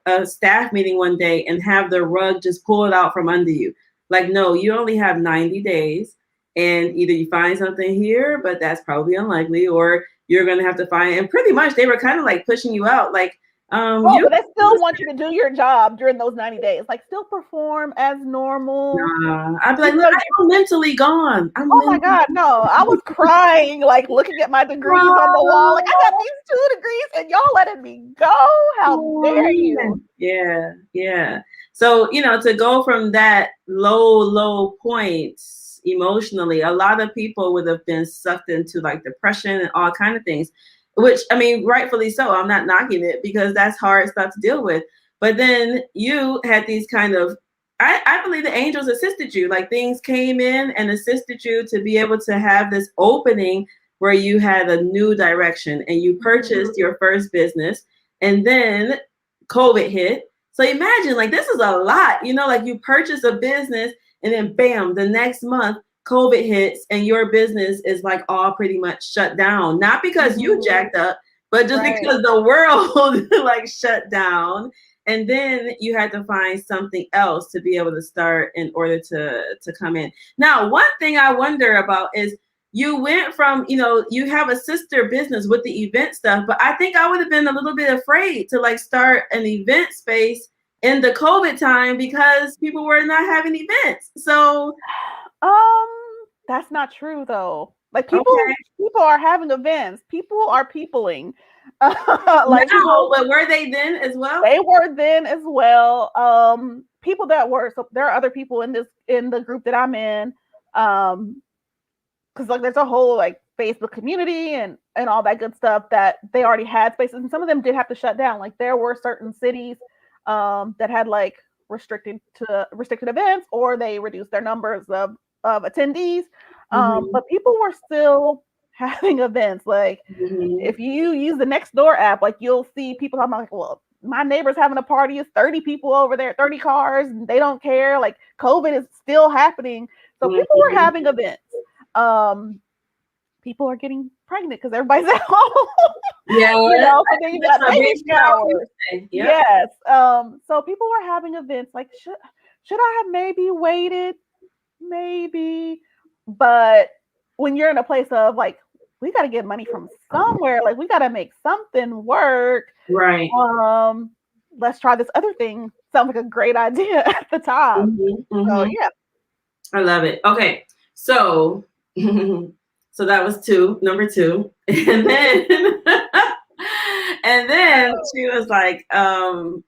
a staff meeting one day and have the rug just pulled out from under you. Like, no, you only have 90 days and either you find something here, but that's probably unlikely, or you're going to have to find, and pretty much they were kind of like pushing you out. Like, but they still want you to do your job during those 90 days, like still perform as normal. I'd be like, look, I'm mentally gone. My God, no. I was crying, like looking at my degrees on the wall. Like, I got these 2 degrees and y'all letting me go. How dare you? Yeah. So, you know, to go from that low point emotionally, a lot of people would have been sucked into like depression and all kind of things. Which, I mean, rightfully so. I'm not knocking it because that's hard stuff to deal with. But then you had these kind of, I believe the angels assisted you. Like things came in and assisted you to be able to have this opening where you had a new direction and you purchased your first business, and then COVID hit. So imagine, like, this is a lot, you know, like you purchase a business and then bam, the next month, COVID hits and your business is like all pretty much shut down. Not because you jacked up, but just because the world like shut down. And then you had to find something else to be able to start in order to come in. Now, one thing I wonder about is you went from, you know, you have a sister business with the event stuff, but I think I would have been a little bit afraid to like start an event space in the COVID time because people were not having events. So that's not true though. Like people are having events. People are peopling. Like no, but were they then as well? They were then as well. People that were, so there are other people in the group that I'm in. Because like there's a whole like Facebook community and all that good stuff that they already had spaces, and some of them did have to shut down. Like there were certain cities that had like restricted events, or they reduced their numbers of attendees. But people were still having events. Like if you use the Nextdoor app, like you'll see people talking about like, well, my neighbor's having a party, it's 30 people over there, 30 cars, and they don't care. Like COVID is still happening. So people were having events. People are getting pregnant because everybody's at home. Yeah, you know, so then you got baby showers. Yes. So people were having events. Like, should I have maybe waited? Maybe. But when you're in a place of like, we got to get money from somewhere, like we got to make something work. Right. Let's try this other thing. Sounds like a great idea at the time. So yeah. I love it. Okay. So so that was number 2. And then she was like,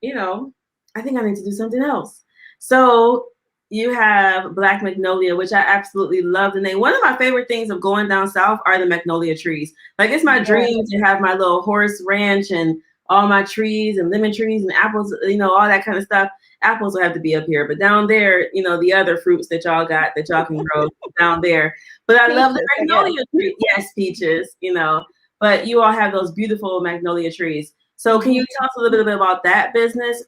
you know, I think I need to do something else. So you have Black Magnolia, which I absolutely love the name. One of my favorite things of going down south are the magnolia trees. Like it's my dream to have my little horse ranch and all my trees and lemon trees and apples, you know, all that kind of stuff. apples will have to be up here, but down there, you know, the other fruits that y'all got that y'all can grow down there. But I love the magnolia tree. Yes, peaches, you know, but you all have those beautiful magnolia trees. So can you tell us a little bit about that business,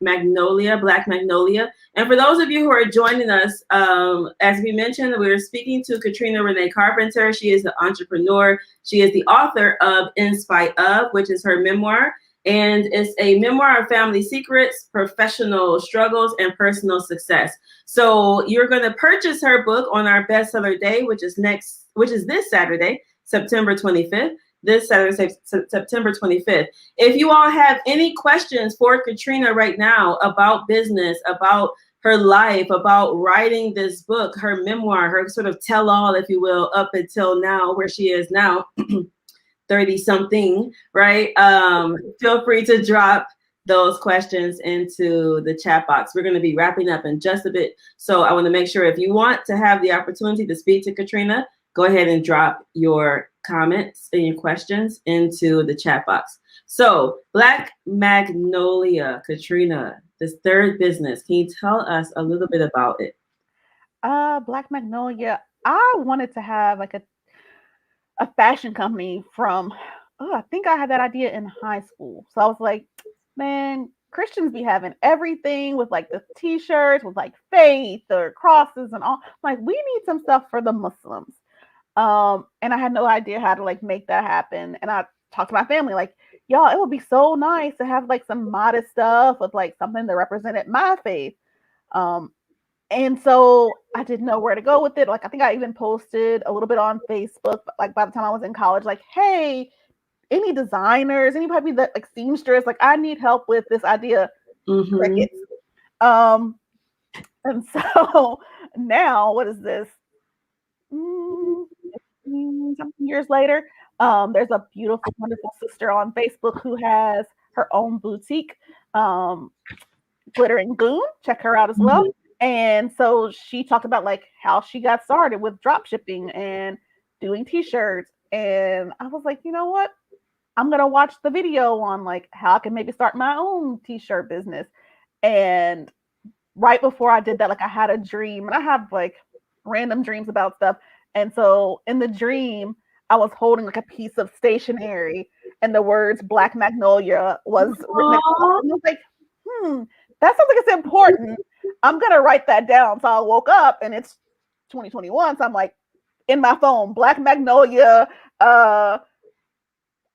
Magnolia, Black Magnolia? And for those of you who are joining us, as we mentioned, we're speaking to Katrina Renea Carpenter. She is the entrepreneur. She is the author of In Spite Of, which is her memoir. And it's a memoir of family secrets, professional struggles, and personal success. So you're going to purchase her book on our bestseller day, which is this Saturday, September 25th. This Saturday, September 25th. If you all have any questions for Katrina right now about business, about her life, about writing this book, her memoir, her sort of tell-all, if you will, up until now, where she is now, 30-something, right? Feel free to drop those questions into the chat box. We're going to be wrapping up in just a bit. So I want to make sure if you want to have the opportunity to speak to Katrina, go ahead and drop your comments and your questions into the chat box. So Black Magnolia, Katrina, this third business, can you tell us a little bit about it? Black Magnolia, I wanted to have like a fashion company from, I think I had that idea in high school. So I was like, man, Christians be having everything with like the t-shirts with like faith or crosses and all. Like, we need some stuff for the Muslims. And I had no idea how to like make that happen. And I talked to my family, like, y'all, it would be so nice to have like some modest stuff with like something that represented my faith. And so I didn't know where to go with it. Like, I think I even posted a little bit on Facebook, but like by the time I was in college, like, hey, any designers, anybody that like seamstress, like, I need help with this idea. Crickets. And so now, what is this? Something years later, there's a beautiful, wonderful sister on Facebook who has her own boutique, Glitter and Goon. Check her out as well. And so she talked about like how she got started with drop shipping and doing t-shirts. And I was like, you know what? I'm gonna watch the video on like how I can maybe start my own t-shirt business. And right before I did that, like, I had a dream, and I have like random dreams about stuff. And so in the dream, I was holding like a piece of stationery, and the words Black Magnolia was written. And I was like, that sounds like it's important. I'm gonna write that down. So I woke up, and it's 2021. So I'm like, in my phone, Black Magnolia.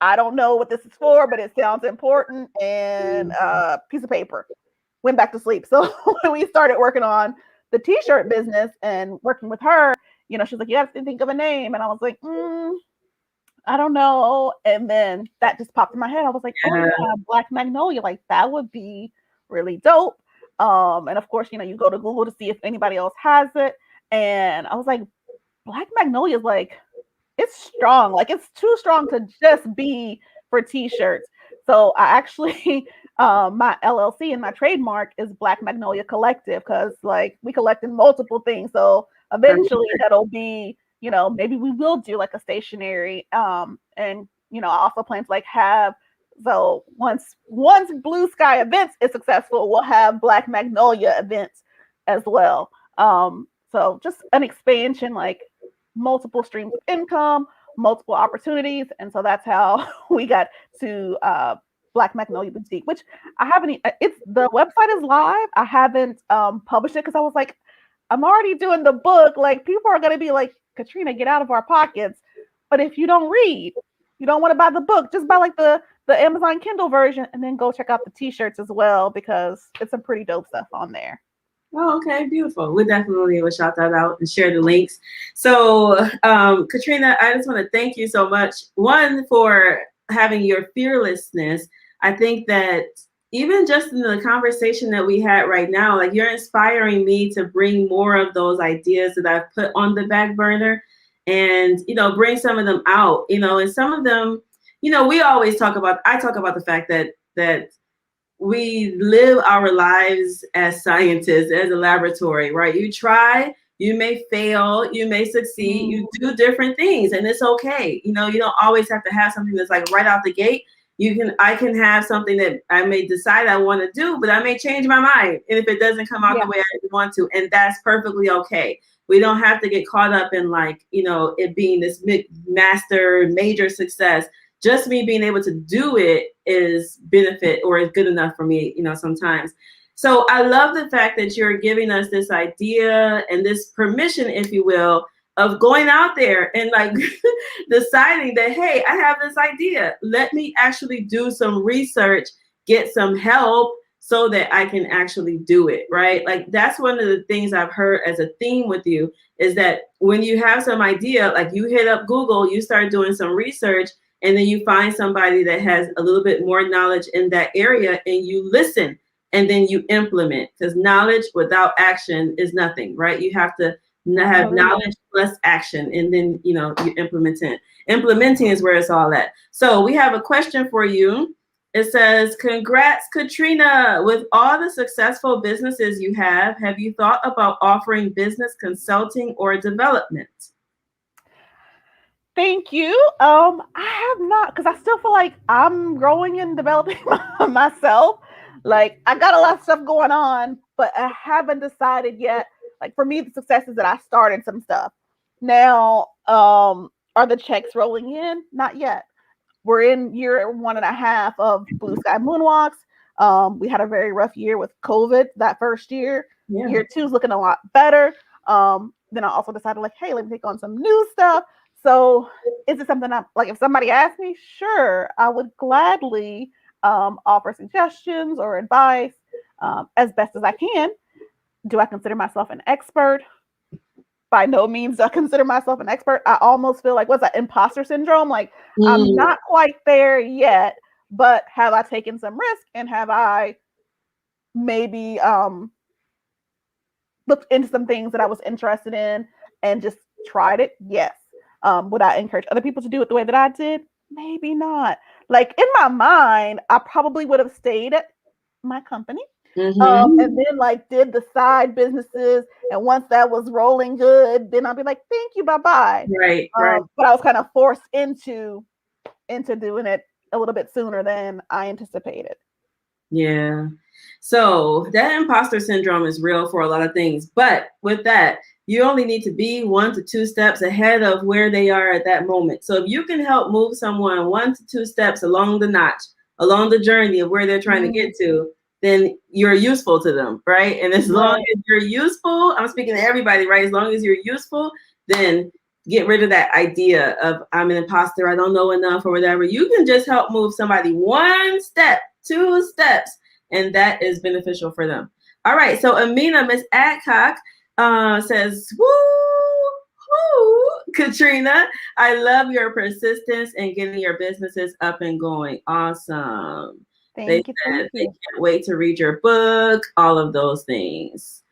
I don't know what this is for, but it sounds important. And piece of paper. Went back to sleep. So when we started working on the t-shirt business and working with her, you know, she's like, you have to think of a name. And I was like, I don't know. And then that just popped in my head. I was like, oh yeah, Black Magnolia. Like, that would be really dope. And of course, you know, you go to Google to see if anybody else has it. And I was like, Black Magnolia is like, it's strong. Like, it's too strong to just be for t-shirts. So I actually, my LLC and my trademark is Black Magnolia Collective, because like we collect in multiple things. So eventually that'll be, you know, maybe we will do like a stationery. And, you know, I also plan to like have, so once Blue Sky Events is successful, we'll have Black Magnolia events as well. So just an expansion, like multiple streams of income, multiple opportunities. And so that's how we got to Black Magnolia Boutique, which I haven't, the website is live. I haven't published it because I was like, I'm already doing the book. Like, people are going to be like, Katrina, get out of our pockets. But if you don't read, you don't want to buy the book, just buy like the Amazon Kindle version, and then go check out the t-shirts as well, because it's some pretty dope stuff on there. Oh, okay, beautiful. We definitely will shout that out and share the links. So, Katrina, I just want to thank you so much. One, for having your fearlessness. I think that even just in the conversation that we had right now, like, you're inspiring me to bring more of those ideas that I've put on the back burner and, you know, bring some of them out, you know, and some of them, you know, I talk about the fact that we live our lives as scientists, as a laboratory, right? You try, you may fail, you may succeed, you do different things, and it's okay. You know, you don't always have to have something that's like right out the gate. I can have something that I may decide I want to do, but I may change my mind. And if it doesn't come out the way I want to, and that's perfectly okay. We don't have to get caught up in like, it being this master major success. Just me being able to do it is benefit or is good enough for me, sometimes. So I love the fact that you're giving us this idea and this permission, if you will, of going out there and like deciding that, hey, I have this idea. Let me actually do some research, get some help so that I can actually do it, right? Like that's one of the things I've heard as a theme with you is that when you have some idea, like you hit up Google, you start doing some research, and then you find somebody that has a little bit more knowledge in that area and you listen. And then you implement, because knowledge without action is nothing, right? You have to have knowledge plus action, and then you implement it. Implementing is where it's all at. So we have a question for you. It says, "Congrats, Katrina, with all the successful businesses you have you thought about offering business consulting or development?" Thank you. I have not, because I still feel like I'm growing and developing myself. Like I got a lot of stuff going on, but I haven't decided yet. Like for me, the success is that I started some stuff. Now, are the checks rolling in? Not yet. We're in year 1.5 of Blue Sky Moonwalks. We had a very rough year with COVID that first year. Yeah. Year 2 is looking a lot better. Then I also decided like, hey, let me take on some new stuff. So is it something I'm like, if somebody asked me, sure, I would gladly offer suggestions or advice as best as I can. Do I consider myself an expert? By no means do I consider myself an expert. I almost feel like, what's that, imposter syndrome? Like I'm not quite there yet, but have I taken some risk, and have I maybe looked into some things that I was interested in and just tried it? Yes. Would I encourage other people to do it the way that I did? Maybe not. Like in my mind, I probably would have stayed at my company and then like did the side businesses. And once that was rolling good, then I'll be like, thank you, bye-bye. Right. But I was kind of forced into doing it a little bit sooner than I anticipated. Yeah. So that imposter syndrome is real for a lot of things. But with that, you only need to be 1 to 2 steps ahead of where they are at that moment. So if you can help move someone 1 to 2 steps along the notch, along the journey of where they're trying to get to, then you're useful to them, right? And as long as you're useful, I'm speaking to everybody, right? As long as you're useful, then get rid of that idea of I'm an imposter, I don't know enough or whatever. You can just help move somebody 1 step, 2 steps, and that is beneficial for them. All right, so Amina, Miss Adcock, says, woo, Katrina, I love your persistence in getting your businesses up and going. Awesome. Thank you. They can't wait to read your book, all of those things.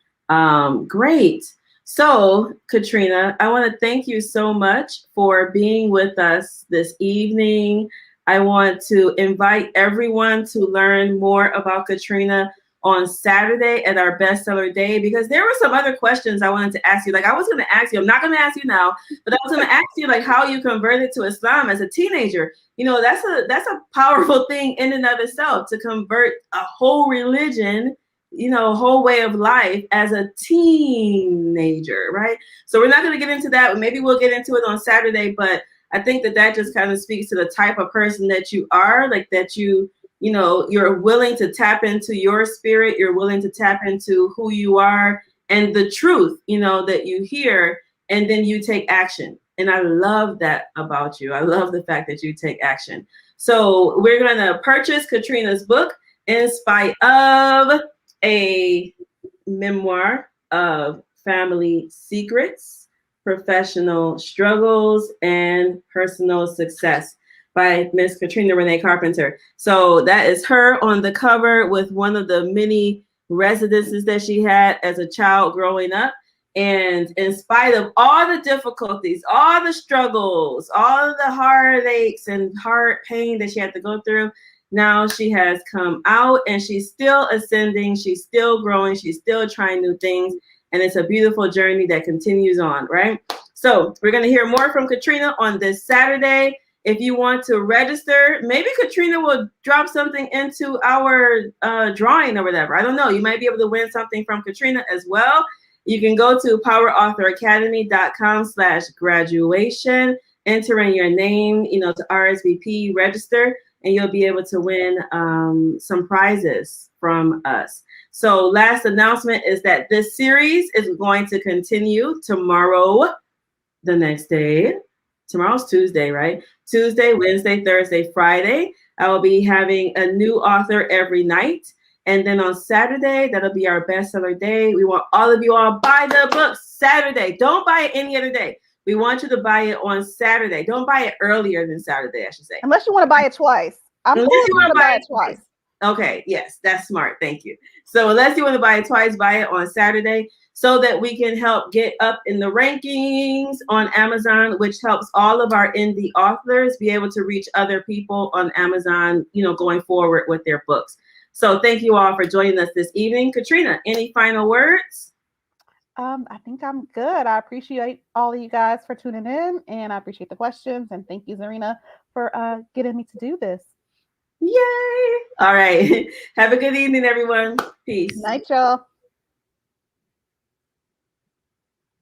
Great. So, Katrina, I want to thank you so much for being with us this evening. I want to invite everyone to learn more about Katrina on Saturday at our bestseller day, because there were some other questions I wanted to ask you. Like I was going to ask you, I'm not going to ask you now, but I was going to ask you like how you converted to Islam as a teenager. That's a powerful thing in and of itself, to convert a whole religion, whole way of life as a teenager, right? So we're not going to get into that, but maybe we'll get into it on Saturday. But I think that just kind of speaks to the type of person that you are, like that you're willing to tap into your spirit. You're willing to tap into who you are and the truth, that you hear, and then you take action. And I love that about you. I love the fact that you take action. So we're going to purchase Katrina's book in spite of a memoir of family secrets, professional struggles, and personal success by Miss Katrina Renea Carpenter. So that is her on the cover with one of the many residences that she had as a child growing up. And in spite of all the difficulties, all the struggles, all the heartaches and heart pain that she had to go through, now she has come out and she's still ascending. She's still growing. She's still trying new things. And it's a beautiful journey that continues on, right? So we're going to hear more from Katrina on this Saturday. If you want to register, maybe Katrina will drop something into our drawing or whatever. I don't know. You might be able to win something from Katrina as well. You can go to powerauthoracademy.com/graduation, enter in your name, to RSVP, register, and you'll be able to win some prizes from us. So last announcement is that this series is going to continue tomorrow, the next day. Tomorrow's Tuesday, right? Tuesday, Wednesday, Thursday, Friday. I will be having a new author every night. And then on Saturday, that'll be our bestseller day. We want all of you all buy the book Saturday. Don't buy it any other day. We want you to buy it on Saturday. Don't buy it earlier than Saturday, I should say. Unless you want to buy it twice. Unless you want to buy it twice. Okay, yes, that's smart. Thank you. So unless you want to buy it twice, buy it on Saturday so that we can help get up in the rankings on Amazon, which helps all of our indie authors be able to reach other people on Amazon, going forward with their books. So thank you all for joining us this evening. Katrina, any final words? I think I'm good. I appreciate all of you guys for tuning in, and I appreciate the questions. And thank you, Zarina, for getting me to do this. Yay! All right. Have a good evening, everyone. Peace. Night, y'all.